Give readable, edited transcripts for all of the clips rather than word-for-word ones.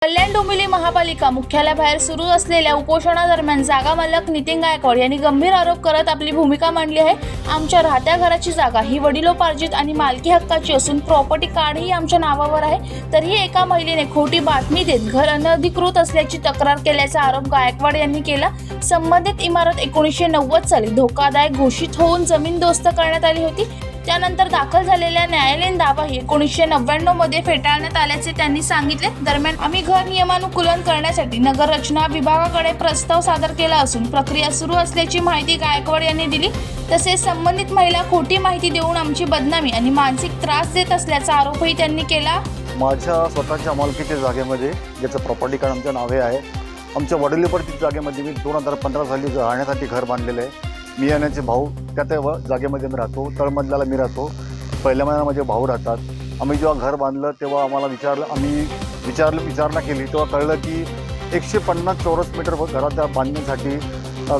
कल्याण डोंबिवली महापालिका मुख्यालयाबाहेर सुरू असलेल्या उपोषणादरम्यान जागा मालक नितीन गायकवाड यांनी गंभीर आरोप करत आपली भूमिका मांडली आहे। आमच्या राहत्या घराची जागा ही वडिलोपार्जित आणि मालकी हक्काची असून प्रॉपर्टी कार्डही आमच्या नावावर आहे। तरीही एका महिलेने खोटी बातमी देत घर अनधिकृत असल्याची तक्रार केल्याचा आरोप गायकवाड यांनी केला। संबंधित इमारत 1990 साली धोकादायक घोषित होऊन जमीनदोस्त करण्यात आली होती। त्यानंतर दाखल झालेल्या न्यायालयीन दावाही 1999 मध्ये फेटाळण्यात आल्याचे त्यांनी सांगितले। दरम्यान आम्ही घर नियमानुकूलन करण्यासाठी नगर रचना विभागाकडे प्रस्ताव सादर केला असून प्रक्रिया सुरू असल्याची माहिती गायकवाड यांनी दिली। तसेच संबंधित महिला खोटी माहिती देऊन आमची बदनामी आणि मानसिक त्रास देत असल्याचा आरोपही त्यांनी केला। माझ्या स्वतःच्या मालकीच्या जागेमध्ये ज्याचं प्रॉपर्टी कार्ड आमच्या नावे आहे, आमच्या वडिलोपार्जित जागेमध्ये मी 2015 साली राहण्यासाठी घर बांधलेलं आहे। मी आणि माझे भाऊ त्या जागेमध्ये मी राहतो। तळमजल्याला मी राहतो, पहिल्या महिन्यात माझे भाऊ राहतात। आम्ही जेव्हा घर बांधलं तेव्हा आम्हाला विचारणा केली तेव्हा कळलं की 150 चौरस मीटर घरात बांधण्यासाठी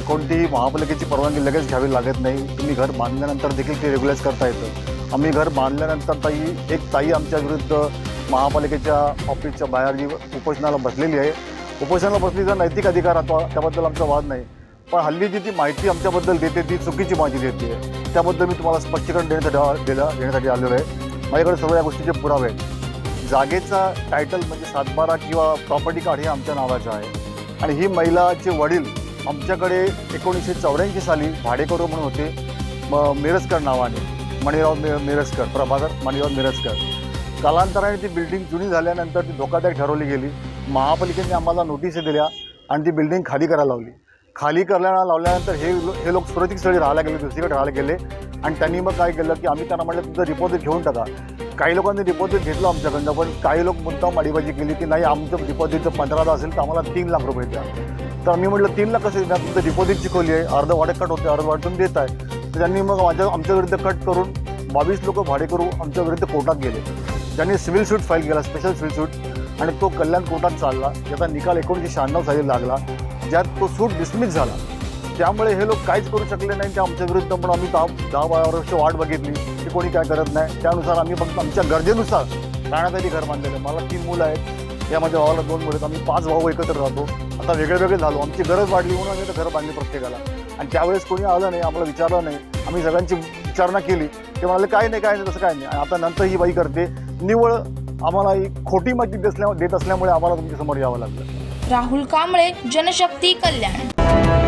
कोणतीही महापालिकेची परवानगी लगेच घ्यावी लागत नाही। तुम्ही घर बांधल्यानंतर देखील ते रेग्युलाइज करता येतं। आम्ही घर बांधल्यानंतर एक ताई आमच्या विरुद्ध महापालिकेच्या ऑफिसच्या बाहेर जी उपोषणाला बसलेली आहे। उपोषणाला बसलीचा नैतिक अधिकार त्याबद्दल आमचा वाद नाही, पण हल्ली जी ती माहिती आमच्याबद्दल देते ती चुकीची माहिती देते आहे। त्याबद्दल मी तुम्हाला स्पष्टीकरण देण्यासाठी आलेलो आहे। माझ्याकडे सर्व या गोष्टीचे पुरावे आहेत। जागेचा टायटल म्हणजे 7/12 किंवा प्रॉपर्टी कार्ड हे आमच्या नावाचं आहे आणि ही महिलाचे वडील आमच्याकडे 1984 साली भाडेकरू म्हणून होते, मिरजकर नावाने, मणिराव मिरजकर, प्रभाकर मणिराव मिरजकर। कालांतराने ती बिल्डिंग जुनी झाल्यानंतर ती धोकादायक ठरवली गेली। महापालिकेने आम्हाला नोटीस दिल्या आणि ती बिल्डिंग खाली करायला लावली। खाली लावल्यानंतर हे लोक सुरक्षित स्थळी राहायला गेले, दुसरीकडे राहायला गेले आणि त्यांनी मग काय केलं की आम्ही त्यांना म्हटलं तुमचं डिपॉझिट घेऊन टाका। काही लोकांनी डिपॉझिट घेतलं आमच्याकडनं, पण काही लोक मुद्दाम अडीबाजी केली की नाही आमचं डिपॉझिटचं 15,000 असेल तर आम्हाला 3 लाख रुपये द्या। तर आम्ही म्हटलं 3 लाख कसे द्या, तुमचं डिपॉझिटची खोली आहे, अर्ध भाडे कट होते, अर्ध वाटून देत आहे। तर त्यांनी मग आमच्या विरुद्ध कट करून 22 लोक भाडेकरू आमच्या विरुद्ध कोर्टात गेले। त्यांनी सिव्हिल सूट फाईल केला, स्पेशल सिव्हिल सूट, आणि तो कल्याण कोर्टात चालला, ज्याचा निकाल 1996 साली लागला, ज्यात तो सूट डिसमिस झाला। त्यामुळे हे लोक काहीच करू शकले नाही त्या आमच्या विरुद्ध। पण आम्ही 10-12 वर्ष वाट बघितली की कोणी काय करत नाही। त्यानुसार आम्ही फक्त आमच्या गरजेनुसार राहण्यासाठी घर बांधलेलं आहे। मला 3 मुलं आहेत, या माझ्या भावाला 2 मुलं आहेत। आम्ही 5 भाऊ एकत्र राहतो। आता वेगळे झालो, आमची गरज वाढली म्हणून आम्ही घर बांधली प्रत्येकाला। आणि त्यावेळेस कोणी आलं नाही, आम्हाला विचारलं नाही। आम्ही सगळ्यांची विचारणा केली, ते म्हणाले काय नाही तसं काय नाही। आता नंतर ही बाई करते निव्वळ आम्हाला ही खोटी माहिती देत असल्यामुळे आम्हाला तुमच्या समोर यावं लागलं। राहुल कांबळे, जनशक्ती, कल्याण।